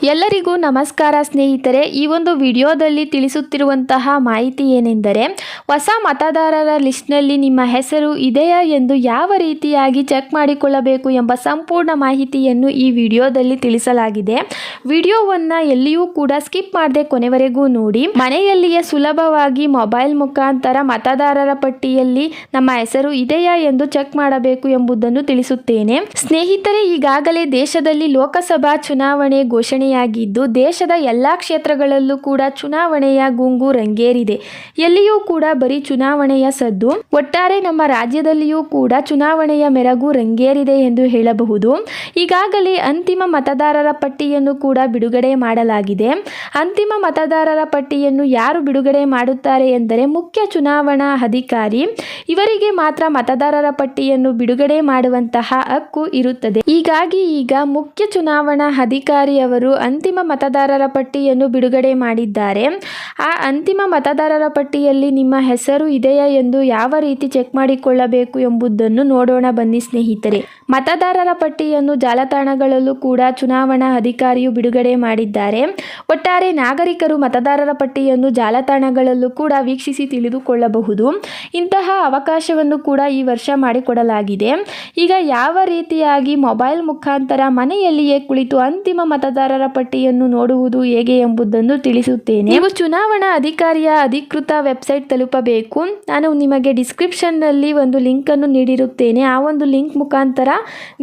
ಎಲ್ಲರಿಗೂ ನಮಸ್ಕಾರ ಸ್ನೇಹಿತರೆ. ಈ ಒಂದು ವಿಡಿಯೋದಲ್ಲಿ ತಿಳಿಸುತ್ತಿರುವಂತಹ ಮಾಹಿತಿ ಏನೆಂದರೆ, ಹೊಸ ಮತದಾರರ ಲಿಸ್ಟ್ನಲ್ಲಿ ನಿಮ್ಮ ಹೆಸರು ಇದೆಯಾ ಎಂದು ಯಾವ ರೀತಿಯಾಗಿ ಚೆಕ್ ಮಾಡಿಕೊಳ್ಳಬೇಕು ಎಂಬ ಸಂಪೂರ್ಣ ಮಾಹಿತಿಯನ್ನು ಈ ವಿಡಿಯೋದಲ್ಲಿ ತಿಳಿಸಲಾಗಿದೆ. ವಿಡಿಯೋವನ್ನು ಎಲ್ಲಿಯೂ ಕೂಡ ಸ್ಕಿಪ್ ಮಾಡದೆ ಕೊನೆವರೆಗೂ ನೋಡಿ. ಮನೆಯಲ್ಲಿಯೇ ಸುಲಭವಾಗಿ ಮೊಬೈಲ್ ಮುಖಾಂತರ ಮತದಾರರ ಪಟ್ಟಿಯಲ್ಲಿ ನಮ್ಮ ಹೆಸರು ಇದೆಯಾ ಎಂದು ಚೆಕ್ ಮಾಡಬೇಕು ಎಂಬುದನ್ನು ತಿಳಿಸುತ್ತೇನೆ. ಸ್ನೇಹಿತರೆ, ಈಗಾಗಲೇ ದೇಶದಲ್ಲಿ ಲೋಕಸಭಾ ಚುನಾವಣೆ ಘೋಷಣೆಯಾಗಿದ್ದು, ದೇಶದ ಎಲ್ಲಾ ಕ್ಷೇತ್ರಗಳಲ್ಲೂ ಕೂಡ ಚುನಾವಣೆಯ ಗುಂಗು ರಂಗೇರಿದೆ. ಎಲ್ಲಿಯೂ ಕೂಡ ಬರೀ ಚುನಾವಣೆಯ ಸದ್ದು. ಒಟ್ಟಾರೆ ನಮ್ಮ ರಾಜ್ಯದಲ್ಲಿಯೂ ಕೂಡ ಚುನಾವಣೆಯ ಮೆರಗು ರಂಗೇರಿದೆ ಎಂದು ಹೇಳಬಹುದು. ಈಗಾಗಲೇ ಅಂತಿಮ ಮತದಾರರ ಪಟ್ಟಿಯನ್ನು ಕೂಡ ಬಿಡುಗಡೆ ಮಾಡಲಾಗಿದೆ. ಅಂತಿಮ ಮತದಾರರ ಪಟ್ಟಿಯನ್ನು ಯಾರು ಬಿಡುಗಡೆ ಮಾಡುತ್ತಾರೆ ಎಂದರೆ ಮುಖ್ಯ ಚುನಾವಣಾ ಅಧಿಕಾರಿ. ಇವರಿಗೆ ಮಾತ್ರ ಮತದಾರರ ಪಟ್ಟಿಯನ್ನು ಬಿಡುಗಡೆ ಮಾಡುವಂತಹ ಹಕ್ಕು ಇರುತ್ತದೆ. ಹೀಗಾಗಿ ಈಗ ಮುಖ್ಯ ಚುನಾವಣಾ ಅಧಿಕಾರಿಯವರು ಅಂತಿಮ ಮತದಾರರ ಪಟ್ಟಿಯನ್ನು ಬಿಡುಗಡೆ ಮಾಡಿದ್ದಾರೆ. ಆ ಅಂತಿಮ ಮತದಾರರ ಪಟ್ಟಿಯಲ್ಲಿ ನಿಮ್ಮ ಹೆಸರು ಇದೆಯಾ ಎಂದು ಯಾವ ರೀತಿ ಚೆಕ್ ಮಾಡಿಕೊಳ್ಳಬೇಕು ಎಂಬುದನ್ನು ನೋಡೋಣ ಬನ್ನಿ ಸ್ನೇಹಿತರೆ. ಮತದಾರರ ಪಟ್ಟಿಯನ್ನು ಜಾಲತಾಣಗಳಲ್ಲೂ ಕೂಡ ಚುನಾವಣಾ ಅಧಿಕಾರಿಯು ಬಿಡುಗಡೆ ಮಾಡಿದ್ದಾರೆ. ಒಟ್ಟಾರೆ ನಾಗರಿಕರು ಮತದಾರರ ಪಟ್ಟಿಯನ್ನು ಜಾಲತಾಣಗಳಲ್ಲೂ ಕೂಡ ವೀಕ್ಷಿಸಿ ತಿಳಿದುಕೊಳ್ಳಬಹುದು. ಇಂತಹ ಅವಕಾಶವನ್ನು ಕೂಡ ಈ ವರ್ಷ ಮಾಡಿಕೊಡಲಾಗಿದೆ. ಈಗ ಯಾವ ರೀತಿಯಾಗಿ ಮೊಬೈಲ್ ಮುಖಾಂತರ ಮನೆಯಲ್ಲಿಯೇ ಕುಳಿತು ಅಂತಿಮ ಮತದಾರರ ಪಟ್ಟಿಯನ್ನು ನೋಡುವುದು ಹೇಗೆ ಎಂಬುದನ್ನು ತಿಳಿಸುತ್ತೇನೆ. ನೀವು ಚುನಾವಣಾ ಅಧಿಕಾರಿಯ ಅಧಿಕೃತ ವೆಬ್ಸೈಟ್ ತಲುಪಬೇಕು. ನಾನು ನಿಮಗೆ ಡಿಸ್ಕ್ರಿಪ್ಷನ್ ನಲ್ಲಿ ಒಂದು ಲಿಂಕ್ ಅನ್ನು ನೀಡಿರುತ್ತೇನೆ. ಆ ಒಂದು ಲಿಂಕ್ ಮುಖಾಂತರ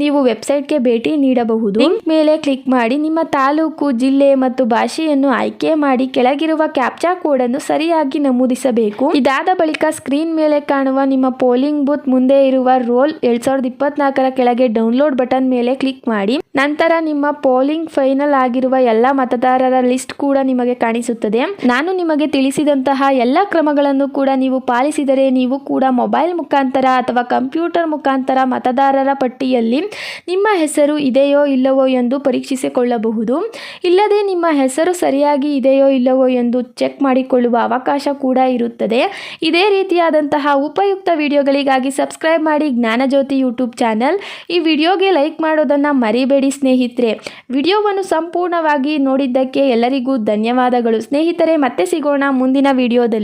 ನೀವು ವೆಬ್ಸೈಟ್ಗೆ ಭೇಟಿ ನೀಡಬಹುದು. ಲಿಂಕ್ ಮೇಲೆ ಕ್ಲಿಕ್ ಮಾಡಿ ನಿಮ್ಮ ತಾಲೂಕು, ಜಿಲ್ಲೆ ಮತ್ತು ಭಾಷೆಯನ್ನು ಆಯ್ಕೆ ಮಾಡಿ ಕೆಳಗಿರುವ ಕ್ಯಾಪ್ಚಾ ಕೋಡ್ ಅನ್ನು ಸರಿಯಾಗಿ ನಮೂದಿಸಬೇಕು. ಇದಾದ ಬಳಿಕ ಸ್ಕ್ರೀನ್ ಮೇಲೆ ಕಾಣುವ ನಿಮ್ಮ ಪೋಲಿಂಗ್ ಬೂತ್ ಮುಂದೆ ಇರುವ ರೋಲ್ 2024 ಕೆಳಗೆ ಡೌನ್ಲೋಡ್ ಬಟನ್ ಮೇಲೆ ಕ್ಲಿಕ್ ಮಾಡಿ. ನಂತರ ನಿಮ್ಮ ಪೋಲಿಂಗ್ ಫೈನಲ್ ಆಗಿರುವ ಎಲ್ಲ ಮತದಾರರ ಲಿಸ್ಟ್ ಕೂಡ ನಿಮಗೆ ಕಾಣಿಸುತ್ತದೆ. ನಾನು ನಿಮಗೆ ತಿಳಿಸಿದಂತಹ ಎಲ್ಲ ಕ್ರಮಗಳನ್ನು ಕೂಡ ನೀವು ಪಾಲಿಸಿದರೆ ನೀವು ಕೂಡ ಮೊಬೈಲ್ ಮುಖಾಂತರ ಅಥವಾ ಕಂಪ್ಯೂಟರ್ ಮುಖಾಂತರ ಮತದಾರರ ಪಟ್ಟಿಯಲ್ಲಿ ನಿಮ್ಮ ಹೆಸರು ಇದೆಯೋ ಇಲ್ಲವೋ ಎಂದು ಪರೀಕ್ಷಿಸಿಕೊಳ್ಳಬಹುದು. ಇಲ್ಲದೆ ನಿಮ್ಮ ಹೆಸರು ಸರಿಯಾಗಿ ಇದೆಯೋ ಇಲ್ಲವೋ ಎಂದು ಚೆಕ್ ಮಾಡಿಕೊಳ್ಳುವ ಅವಕಾಶ ಕೂಡ ಇರುತ್ತದೆ. ಇದೇ ರೀತಿಯಾದಂತಹ ಉಪಯುಕ್ತ ವಿಡಿಯೋಗಳಿಗಾಗಿ ಸಬ್ಸ್ಕ್ರೈಬ್ ಮಾಡಿ ಜ್ಞಾನಜ್ಯೋತಿ ಯೂಟ್ಯೂಬ್ ಚಾನಲ್. ಈ ವಿಡಿಯೋಗೆ ಲೈಕ್ ಮಾಡೋದನ್ನು ಮರಿಬೇಡಿ ಸ್ನೇಹಿತರೆ. ವಿಡಿಯೋವನ್ನು ಸಂಪೂರ್ಣವಾಗಿ ನೋಡಿದ್ದಕ್ಕೆ ಎಲ್ಲರಿಗೂ ಧನ್ಯವಾದಗಳು ಸ್ನೇಹಿತರೆ. ಮತ್ತೆ ಸಿಗೋಣ ಮುಂದಿನ ವಿಡಿಯೋದಲ್ಲಿ.